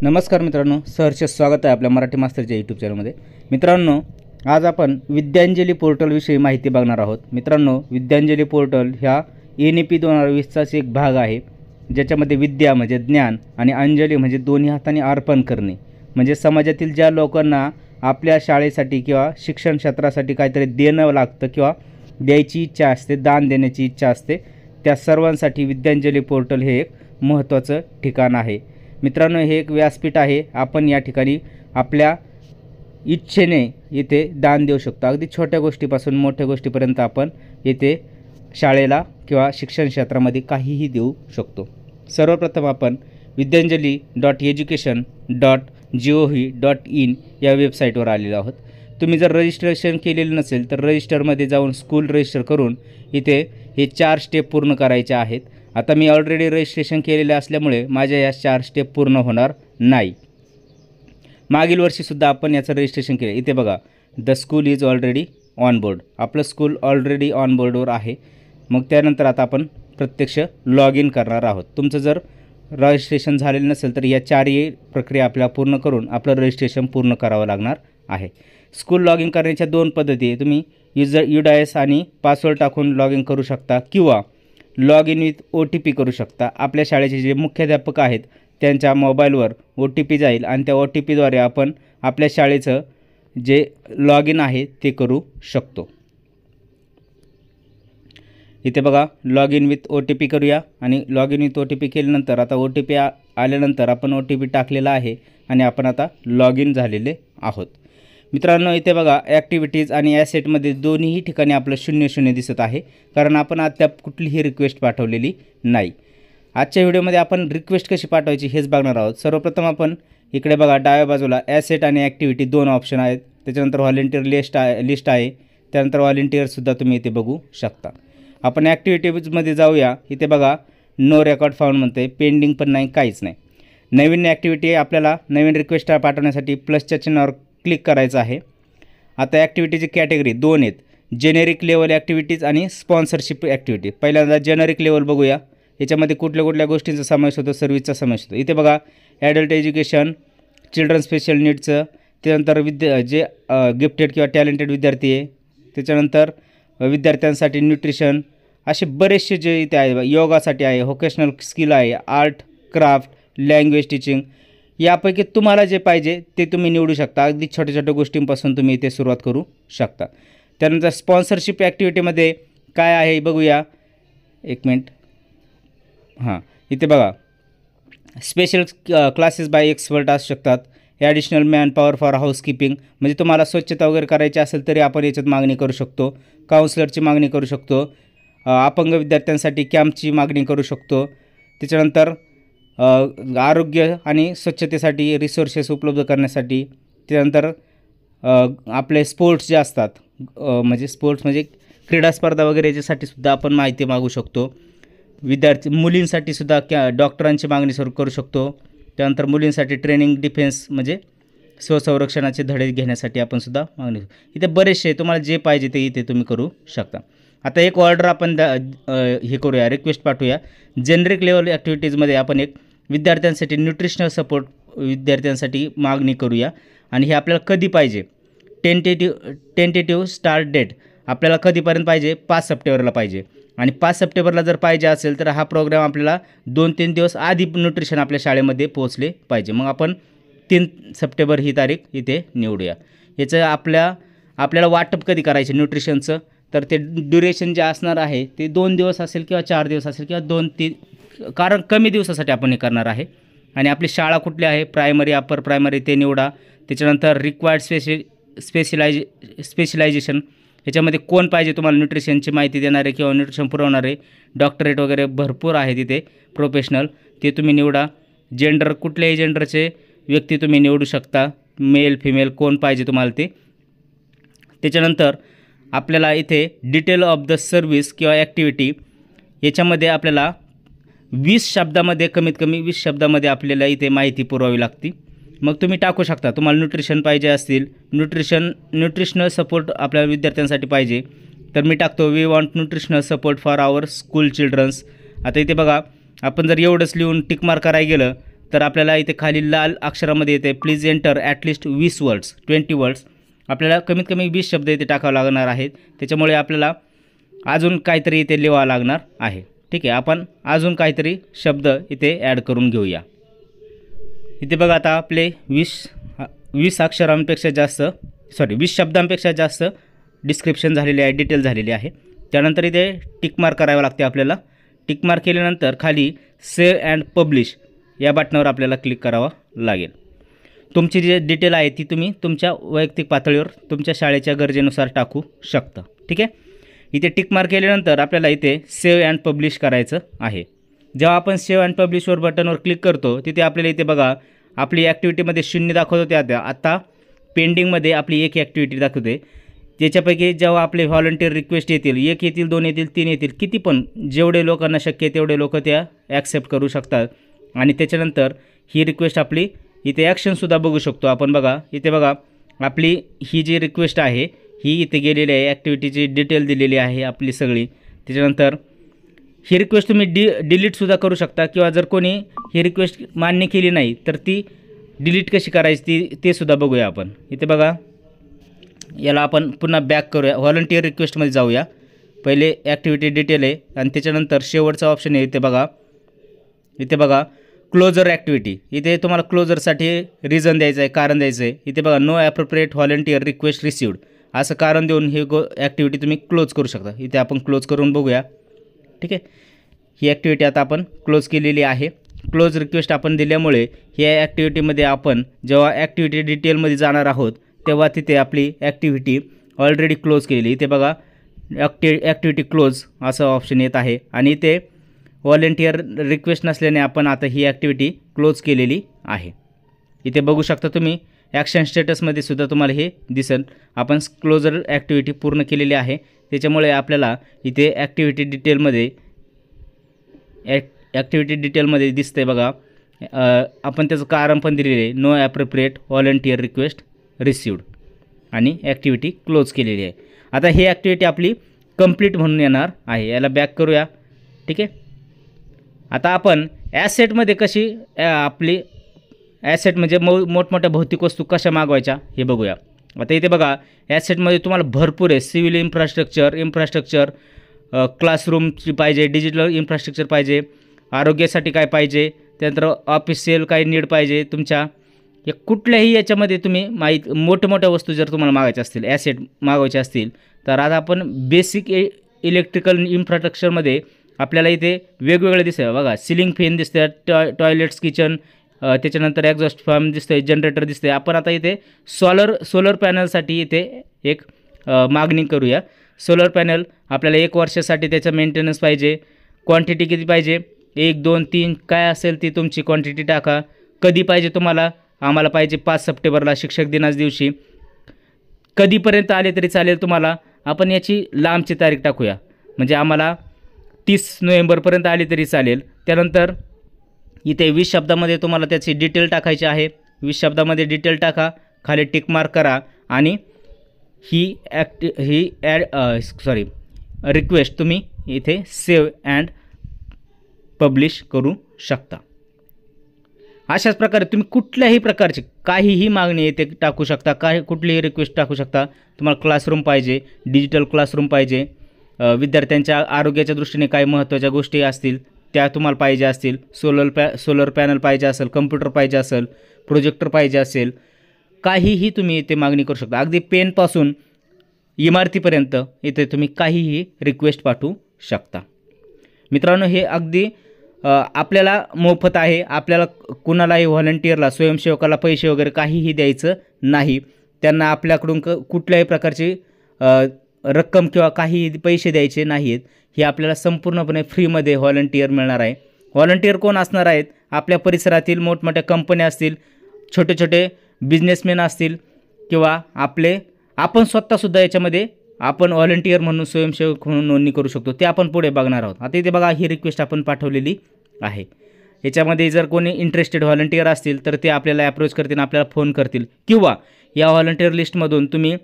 नमस्कार मित्रांनो, सहर्ष स्वागत आहे आपल्या मराठी मास्तरच्या यूट्यूब चॅनलमध्ये। मित्रांनो, आज आपण विद्यांजली पोर्टलविषयी माहिती बघणार आहोत। मित्रांनो, विद्यांजली पोर्टल ह्या NEP 2020चाच एक भाग आहे, ज्याच्यामध्ये विद्या म्हणजे ज्ञान आणि अंजली म्हणजे दोन्ही हाताने अर्पण करणे, म्हणजे समाजातील ज्या लोकांना आपल्या शाळेसाठी किंवा शिक्षण क्षेत्रासाठी काहीतरी देणं लागतं किंवा द्यायची इच्छा असते, दान देण्याची इच्छा असते, त्या सर्वांसाठी विद्यांजली पोर्टल हे एक महत्त्वाचं ठिकाण आहे। मित्रांनो, हे एक व्यासपीठ आहे। आपण या ठिकाणी आपल्या इच्छेने येथे दान देऊ शकतो। अगदी छोट्या गोष्टीपासून मोठ्या गोष्टीपर्यंत आपण येथे शाळेला किंवा शिक्षण क्षेत्रामध्ये काहीही देऊ शकतो। सर्वप्रथम आपण vidyanjali.education.gov.in या वेबसाईटवर आलेलो आहोत। तुम्ही जर रजिस्ट्रेशन केलेलं नसेल तर रजिस्टरमध्ये जाऊन स्कूल रजिस्टर करून इथे हे 4 स्टेप पूर्ण करायचे आहेत। आता मी ऑलरेडी रजिस्ट्रेशन केलेले असल्यामुळे माझ्या या 4 स्टेप पूर्ण होणार नाही। मागील वर्षीसुद्धा आपण याचं रजिस्ट्रेशन केलं। इथे बघा, the school is already on board, आपलं स्कूल ऑलरेडी ऑन बोर्डवर आहे। मग त्यानंतर आता आपण प्रत्यक्ष लॉग इन करणार आहोत। तुमचं जर रजिस्ट्रेशन झालेलं नसेल तर या 4 प्रक्रिया आपल्याला पूर्ण करून आपलं रजिस्ट्रेशन पूर्ण करावं लागणार आहे। स्कूल लॉग इन करण्याच्या 2 पद्धती आहे। तुम्ही UDIS आणि पासवर्ड टाकून लॉग इन करू शकता किंवा लॉग इन विथ OTP करू शकता। आपल्या शाळेचे जे मुख्याध्यापक आहेत त्यांच्या मोबाईलवर OTP जाईल आणि त्या OTPद्वारे आपण आपल्या शाळेचं जे लॉग इन आहे ते करू शकतो। इथे बघा, लॉग इन विथ OTP करूया आणि लॉग इन विथ OTP केल्यानंतर आता OTP आल्यानंतर आपण OTP टाकलेला आहे आणि आपण आता लॉग इन झालेले आहोत। मित्रांनो, इथे बघा, ॲक्टिव्हिटीज आणि ॲसेटमध्ये दोन्ही ठिकाणी आपलं 00 दिसत आहे, कारण आपण अद्याप कुठलीही रिक्वेस्ट पाठवलेली नाही। आजच्या व्हिडिओमध्ये आपण रिक्वेस्ट कशी पाठवायची हेच बघणार आहोत। सर्वप्रथम आपण इकडे बघा, डाव्या बाजूला ॲसेट आणि ॲक्टिव्हिटी 2 ऑप्शन आहेत। त्याच्यानंतर व्हॉलेंटियर लिस्ट आहे, त्यानंतर व्हॉलेंटियरसुद्धा तुम्ही इथे बघू शकता। आपण ॲक्टिव्हिटीजमध्ये जाऊया। इथे बघा, नो रेकॉर्ड फाउंड म्हणते, पेंडिंग पण नाही, काहीच नाही। नवीन ॲक्टिव्हिटी आपल्याला नवीन रिक्वेस्ट पाठवण्यासाठी प्लसच्या चिन्हावर क्लिक करायचं आहे। आता ॲक्टिव्हिटीची कॅटेगरी 2 आहेत, जेनेरिक लेवल ॲक्टिव्हिटीज आणि स्पॉन्सरशिप ॲक्टिव्हिटी। पहिल्यांदा जेनेरिक लेवल बघूया, याच्यामध्ये कुठल्या गोष्टींचा समावेश होतो, सर्व्हिसचा समावेश होतो। इथे बघा, ॲडल्ट एज्युकेशन, चिल्ड्रन स्पेशल नीड्सचं, त्यानंतर जे गिफ्टेड किंवा टॅलेंटेड विद्यार्थी आहे, त्याच्यानंतर विद्यार्थ्यांसाठी न्यूट्रिशन, असे बरेचसे जे इथे आहे। योगासाठी आहे, व्होकेशनल स्किल आहे, आर्ट क्राफ्ट, लँग्वेज टीचिंग, यापैकी तुम्हाला जे पाहिजे ते तुम्ही निवडू शकता। अगदी छोट्या गोष्टींपासून तुम्ही इथे सुरुवात करू शकता। त्यानंतर स्पॉन्सरशिप ॲक्टिव्हिटीमध्ये काय आहे बघूया, एक मिनिट। इथे बघा, स्पेशल क्लासेस बाय एक्सपर्ट असू शकतात, additional man power for housekeeping, म्हणजे तुम्हाला स्वच्छता वगैरे करायची असेल तरी आपण याच्यात मागणी करू शकतो। काउन्सिलरची मागणी करू शकतो, अपंग विद्यार्थ्यांसाठी कॅम्पची मागणी करू शकतो। त्याच्यानंतर आरोग्य आणि स्वच्छतेसाठी रिसोर्सेस उपलब्ध करण्यासाठी, त्यानंतर आपले स्पोर्ट्स जे असतात, स्पोर्ट्स म्हणजे क्रीडा स्पर्धा वगैरे याच्यासाठी सुद्धा आपण माहिती मागू शकतो। मुलींसाठी सुद्धा डॉक्टरांची मागणी करू शकतो। त्यानंतर मुलींसाठी ट्रेनिंग, डिफेन्स म्हणजे स्वसंरक्षणाचे धडे घेण्यासाठी आपण सुद्धा मागणी, इथे बरेचसे तुम्हाला जे पाहिजे ते इथे तुम्ही करू शकता। आता एक ऑर्डर आपण हे करूया, रिक्वेस्ट पाठवूया। जेनरिक लेवल ॲक्टिव्हिटीजमध्ये आपण एक विद्यार्थ्यांसाठी न्यूट्रिशनल सपोर्ट विद्यार्थ्यांसाठी मागणी करूया आणि हे आपल्याला कधी पाहिजे, टेंटेटिव्ह स्टार्ट डेट आपल्याला कधीपर्यंत पाहिजे, 5 सप्टेंबरला पाहिजे। आणि 5 सप्टेंबरला जर पाहिजे असेल तर हा प्रोग्राम आपल्याला 2-3 दिवस आधी न्यूट्रिशन आपल्या शाळेमध्ये पोहोचले पाहिजे। मग आपण 3 सप्टेंबर ही तारीख इथे निवडूया। याचं आपल्याला वाटप कधी करायचे न्यूट्रिशनचं, तर ते ड्युरेशन जे असणार आहे ते 2 दिवस असेल किंवा 4 दिवस असेल किंवा 2-3, कारण कमी दिवसासाठी आपण हे करणार आहे। आणि आपली शाळा कुठली आहे, प्रायमरी, अप्पर प्रायमरी, ते निवडा। त्याच्यानंतर रिक्वायर्ड स्पेशलायझेशन, ह्याच्यामध्ये कोण पाहिजे तुम्हाला न्यूट्रिशनची माहिती देणारे किंवा न्यूट्रिशन पुरवणारे, डॉक्टरेट वगैरे भरपूर आहे तिथे, प्रोफेशनल, ते तुम्ही निवडा। जेंडर, कुठल्याही जेंडरचे व्यक्ती तुम्ही निवडू शकता, मेल फिमेल कोण पाहिजे तुम्हाला ते। त्याच्यानंतर आपल्याला इथे डिटेल ऑफ द सर्व्हिस किंवा ॲक्टिव्हिटी, याच्यामध्ये आपल्याला 20 शब्दामध्ये, कमीत कमी 20 शब्दामध्ये आपल्याला इथे माहिती पुरवावी लागते। मग तुम्ही टाकू शकता, तुम्हाला न्यूट्रिशन पाहिजे असतील, न्यूट्रिशनल सपोर्ट आपल्या विद्यार्थ्यांसाठी पाहिजे तर मी टाकतो, we want nutritional support for our school childrens. आता इथे बघा, आपण जर एवढंच लिहून टिक मार्क करायला गेलं तर आपल्याला इथे खाली लाल अक्षरामध्ये येते please enter at least 20 words 20 words. आपल्याला कमीत कमी 20 शब्द इथे टाकावे लागणार आहेत. त्याच्यामुळे आपल्याला अजून काहीतरी इथे लिहावं लागणार आहे. ठीक आहे, आपण अजून काहीतरी शब्द इथे ॲड करून घेऊया. इथे बघा आता आपले 20 अक्षरांपेक्षा जास्त 20 शब्दांपेक्षा जास्त डिस्क्रिप्शन झालेले आहे, डिटेल झालेली आहे. त्यानंतर इथे टिक मार्क करावं लागते आपल्याला. टिक मार्क केल्यानंतर खाली सेव्ह अँड पब्लिश या बटनावर आपल्याला क्लिक करावं लागेल. तुमची जी डिटेल आहे ती तुम्ही तुमच्या वैयक्तिक पातळीवर तुमच्या शाळेच्या गरजेनुसार टाकू शकता. ठीक आहे, इथे टिक मार्क केल्यानंतर आपल्याला इथे सेव्ह अँड पब्लिश करायचं आहे. जेव्हा आपण सेव्ह अँड पब्लिशवर बटनवर क्लिक करतो तिथे आपल्याला इथे बघा आपली ॲक्टिव्हिटीमध्ये 0 दाखवत होते, आता पेंडिंगमध्ये आपली एक ॲक्टिव्हिटी दाखवते. त्याच्यापैकी जेव्हा आपले व्हॉलंटियर रिक्वेस्ट येतील, 1 येतील, 2 येतील, 3 येतील, किती पण जेवढे लोकांना शक्य आहे तेवढे लोक त्या ॲक्सेप्ट करू शकतात. आणि त्याच्यानंतर ही रिक्वेस्ट आपली इथे ॲक्शनसुद्धा बघू शकतो आपण. बघा इथे बघा आपली ही जी रिक्वेस्ट आहे ही इथे गेलेली आहे, ॲक्टिव्हिटीची डिटेल दिलेली आहे आपली सगळी. त्याच्यानंतर ही रिक्वेस्ट तुम्ही डिलीटसुद्धा करू शकता किंवा जर कोणी ही रिक्वेस्ट मान्य केली नाही तर ती डिलीट कशी करायची ते सुद्धा बघूया आपण. इथे बघा याला आपण पुन्हा बॅक करूया, व्हॉलंटियर रिक्वेस्टमध्ये जाऊया. पहिले ॲक्टिव्हिटी डिटेल आहे आणि त्याच्यानंतर शेवटचा ऑप्शन आहे इथे बघा क्लोजर ॲक्टिव्हिटी. इथे तुम्हाला क्लोजरसाठी रिझन द्यायचं आहे, कारण द्यायचं आहे. इथे बघा no appropriate volunteer request received असं कारण देऊन ही ॲक्टिव्हिटी तुम्ही क्लोज करू शकता. इथे आपण क्लोज करून बघूया. ठीक आहे, ही ॲक्टिव्हिटी आता आपण क्लोज केलेली आहे. क्लोज रिक्वेस्ट आपण दिल्यामुळे ह्या ॲक्टिव्हिटीमध्ये आपण जेव्हा ॲक्टिव्हिटी डिटेलमध्ये जाणार आहोत तेव्हा तिथे आपली ॲक्टिव्हिटी ऑलरेडी क्लोज केलेली. इथे बघा ॲक्टिव्हिटी क्लोज असं ऑप्शन येत आहे आणि इथे व्हॉलंटियर रिक्वेस्ट नसल्याने आपण आता ही ॲक्टिव्हिटी क्लोज केलेली आहे. इथे बघू शकता तुम्ही ॲक्शन स्टेटसमध्ये सुद्धा तुम्हाला हे दिसेल आपण क्लोजर ॲक्टिव्हिटी पूर्ण केलेली आहे. त्याच्यामुळे आपल्याला इथे ॲक्टिव्हिटी डिटेलमध्ये दिसते बघा. आपण त्याचं कारण पण दिलेलं आहे, no appropriate volunteer request received आणि ॲक्टिव्हिटी क्लोज केलेली आहे. आता ही ॲक्टिव्हिटी आपली कंप्लीट म्हणून येणार आहे. याला बॅक करूया. ठीक आहे, आता आपण ॲसेटमध्ये कशी आपली ॲसेट म्हणजे मोठमोठ्या भौतिक वस्तू कशा मागवायच्या हे बघूया. आता इथे बघा ॲसेटमध्ये तुम्हाला भरपूर आहे. सिव्हिल इन्फ्रास्ट्रक्चर क्लासरूमची पाहिजे, डिजिटल इन्फ्रास्ट्रक्चर पाहिजे, आरोग्यासाठी काय पाहिजे, त्यानंतर ऑफिशियल काही नीड पाहिजे तुमच्या. या कुठल्याही याच्यामध्ये तुम्ही मोठ्या वस्तू जर तुम्हाला मागायच्या असतील, ॲसेट मागवायचे असतील तर आता आपण बेसिक इलेक्ट्रिकल इन्फ्रास्ट्रक्चरमध्ये आपल्याला इथे वेगवेगळे दिसतं. बघा सिलिंग फॅन दिसतं, टॉयलेट्स, किचन, त्याच्यानंतर एक्झॉस्ट फॅन दिसतंय, जनरेटर दिसतंय. आपण आता इथे सोलर पॅनलसाठी इथे एक मागणी करूया. सोलर पॅनल आपल्याला 1 वर्षासाठी त्याचं मेंटेनन्स पाहिजे. क्वांटिटी किती पाहिजे, 1, 2, 3 काय असेल ती तुमची क्वांटिटी टाका. कधी पाहिजे तुम्हाला, आम्हाला पाहिजे 5 सप्टेंबरला शिक्षक दिनाच दिवशी. कधीपर्यंत आले तरी चालेल तुम्हाला. आपण याची लांबची तारीख टाकूया, म्हणजे आम्हाला 30 नोव्हेंबरपर्यंत आली तरी चालेल. त्यानंतर इथे 20 शब्दामध्ये तुम्हाला त्याची डिटेल टाकायची आहे. 20 शब्दामध्ये डिटेल टाका, खाली टिक मार्क करा आणि रिक्वेस्ट तुम्ही इथे सेव्ह अँड पब्लिश करू शकता. अशाच प्रकारे तुम्ही कुठल्याही प्रकारची काहीही मागणी इथे टाकू शकता, कुठलीही रिक्वेस्ट टाकू शकता. तुम्हाला क्लासरूम पाहिजे, डिजिटल क्लासरूम पाहिजे, विद्यार्थ्यांच्या आरोग्याच्या दृष्टीने काही महत्त्वाच्या गोष्टी असतील त्या तुम्हाला पाहिजे असतील, सोलर पॅनल पाहिजे असेल, कम्प्युटर पाहिजे असेल, प्रोजेक्टर पाहिजे असेल, काहीही तुम्ही इथे मागणी करू शकता. अगदी पेनपासून इमारतीपर्यंत इथे तुम्ही काहीही रिक्वेस्ट पाठवू शकता. मित्रांनो हे अगदी आपल्याला मोफत आहे. आपल्याला कुणालाही व्हॉलंटियरला, स्वयंसेवकाला पैसे वगैरे काहीही द्यायचं नाही. त्यांना आपल्याकडून कुठल्याही प्रकारची रक्कम किंवा काही पैसे द्यायचे नाहीत. हे आपल्याला संपूर्णपणे फ्रीमध्ये व्हॉलंटियर मिळणार आहे. व्हॉलंटियर कोण असणार आहेत, आपल्या परिसरातील मोठमोठ्या कंपन्या असतील, छोटे छोटे बिझनेसमॅन असतील किंवा आपण स्वतःसुद्धा याच्यामध्ये आपण व्हॉलंटियर म्हणून स्वयंसेवक म्हणून नोंदणी करू शकतो. ते आपण पुढे बघणार आहोत. आता इथे बघा ही रिक्वेस्ट आपण पाठवलेली आहे. याच्यामध्ये जर कोणी इंटरेस्टेड व्हॉलंटियर असतील तर ते आपल्याला अप्रोच करतील, आपल्याला फोन करतील किंवा या व्हॉलंटियर लिस्टमधून तुम्ही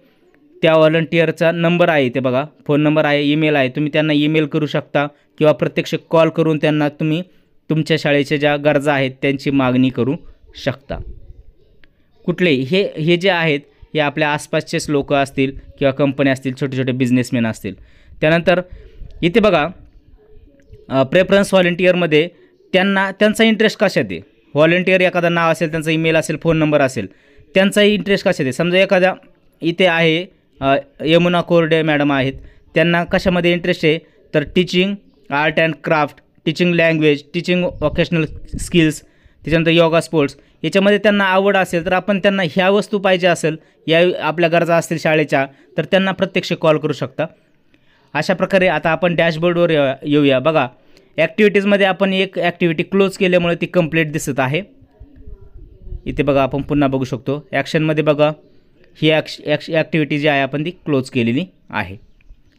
त्या व्हॉलंटियरचा नंबर आहे ते बघा, फोन नंबर आहे, ईमेल आहे, तुम्ही त्यांना ईमेल करू शकता किंवा प्रत्यक्ष कॉल करून त्यांना तुम्ही तुमच्या शाळेच्या ज्या गरजा आहेत त्यांची मागणी करू शकता. कुठलेही हे जे आहेत हे आपल्या आसपासचेच लोक असतील किंवा कंपन्या असतील, छोटे छोटे बिझनेसमॅन असतील. त्यानंतर इथे बघा प्रेफरन्स व्हॉलेंटिअरमध्ये त्यांचा इंटरेस्ट कशात आहे. व्हॉलेंटिअर एखादा नाव असेल, त्यांचा ईमेल असेल, फोन नंबर असेल, त्यांचाही इंटरेस्ट कशात आहे. समजा एखाद्या इथे आहे यमुना कोरडे मॅडम आहेत, त्यांना कशामध्ये इंटरेस्ट आहे तर teaching art and craft, teaching language, teaching vocational skills, त्याच्यानंतर योगा स्पोर्ट्स याच्यामध्ये त्यांना आवड असेल तर आपण त्यांना ह्या वस्तू पाहिजे असेल, या आपल्या गरजा असतील शाळेच्या, तर त्यांना प्रत्यक्ष कॉल करू शकता. अशा प्रकारे आता आपण डॅशबोर्डवर येऊया. बघा ॲक्टिव्हिटीजमध्ये आपण एक ॲक्टिव्हिटी क्लोज केल्यामुळे ती कंप्लीट दिसत आहे. इथे बघा आपण पुन्हा बघू शकतो. ॲक्शनमध्ये बघा ही ॲक्टिव्हिटी जी आहे आपण ती क्लोज केलेली आहे,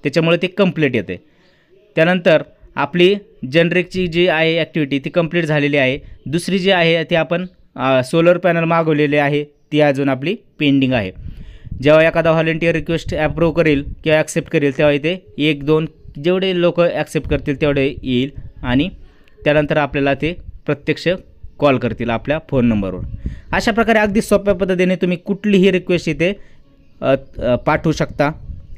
त्याच्यामुळे ती कंप्लीट येते. त्यानंतर आपली जनरिकची जी आहे ॲक्टिव्हिटी ती कंप्लीट झालेली आहे. दुसरी जी आहे ती आपण सोलर पॅनल मागवलेले आहे, ती अजून आपली पेंडिंग आहे. जेव्हा एखादा व्हॉलेंटिअर रिक्वेस्ट ॲप्रूव्ह करेल किंवा ॲक्सेप्ट करेल तेव्हा इथे 1-2 जेवढे लोक ॲक्सेप्ट करतील तेवढे येईल आणि त्यानंतर आपल्याला ते प्रत्यक्ष कॉल करतील आपल्या फोन नंबरवर. अशा प्रकारे अगदी सोप्या पद्धतीने तुम्ही कुठलीही रिक्वेस्ट इथे पाठवू शकता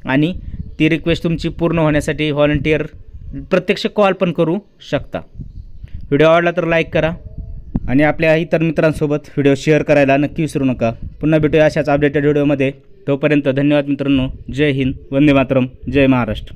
आणि ती रिक्वेस्ट तुमची पूर्ण होण्यासाठी व्हॉलेंटिअर प्रत्यक्ष कॉल पण करू शकता. व्हिडिओ आवडला तर लाईक करा आणि आपल्या इतर मित्रांसोबत व्हिडिओ शेअर करायला नक्की विसरू नका. पुन्हा भेटूया अशाच अपडेटेड व्हिडिओमध्ये. तोपर्यंत धन्यवाद मित्रांनो. जय हिंद, वंदे मातरम, जय महाराष्ट्र.